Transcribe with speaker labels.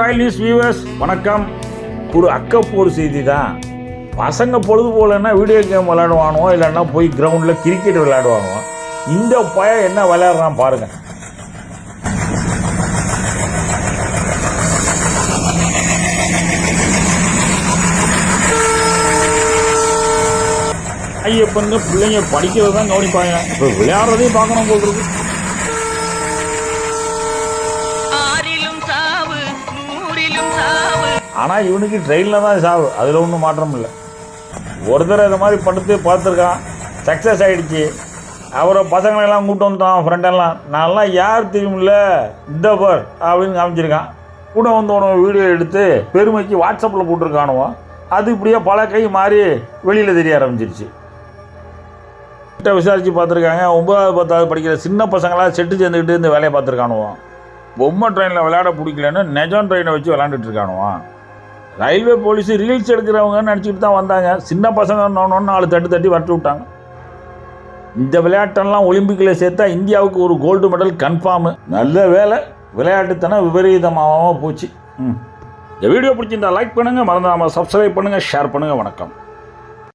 Speaker 1: ரயில் news viewers வணக்கம். ஒரு அக்கப்போர் செய்தி தான். பசங்க பொழுது போலன்னா வீடியோ கேம் விளையாடுவானோ, இல்லைன்னா போய் கிரவுண்டில் கிரிக்கெட் விளையாடுவானோ. இந்த பையன் என்ன விளையாடுறான் பாருங்க. ஐயப்பங்க பிள்ளைங்க படிக்கிறது தான் கவனிப்பாங்க, இப்போ விளையாடுறதையும் பார்க்கணும் போல் இருக்கு. ஆனால் இவனுக்கு ட்ரெயினில் தான் சாவு, அதில் ஒன்றும் மாற்றம் இல்லை. ஒருத்தர் இந்த மாதிரி படுத்து பார்த்துருக்கான், சக்ஸஸ் ஆகிடுச்சு. அவரை பசங்களெல்லாம் கூப்பிட்டு வந்துட்டான், ஃப்ரெண்டெல்லாம். நான்லாம் யார் தெரியுமில்ல இந்த பர் அப்படின்னு காமிச்சிருக்கான். கூட வந்தவனோ வீடியோ எடுத்து பெருமைக்கு வாட்ஸ்அப்பில் போட்டிருக்கானுவோ. அது இப்படியே பல கை மாறி வெளியில் தெரிய ஆரம்பிச்சிருச்சு. விசாரித்து பார்த்துருக்காங்க, 9வது 10வது படிக்கிற சின்ன பசங்களாம் செட்டு சேர்ந்துக்கிட்டு இந்த வேலையை பார்த்துருக்கானுவோம். பொம்மை ட்ரெயினில் விளையாட பிடிக்கலன்னு நெஜம் ட்ரெயினை வச்சு விளையாண்டுட்டு இருக்கானுவான். ரயில்வே போலீஸு ரீல்ஸ் எடுக்கிறவங்கன்னு நினச்சிக்கிட்டு தான் வந்தாங்க. சின்ன பசங்க 4 தட்டி வரட்டு விட்டாங்க. இந்த விளையாட்டெல்லாம் ஒலிம்பிக்கில் சேர்த்தா இந்தியாவுக்கு ஒரு கோல்டு மெடல் கன்ஃபார்மு. நல்ல வேலை, விளையாட்டுத்தனம் விபரீதமாகாமல் போச்சு. இந்த வீடியோ பிடிச்சிருந்தா லைக் பண்ணுங்கள், மறந்துடாமல் சப்ஸ்கிரைப் பண்ணுங்கள், ஷேர் பண்ணுங்கள். வணக்கம்.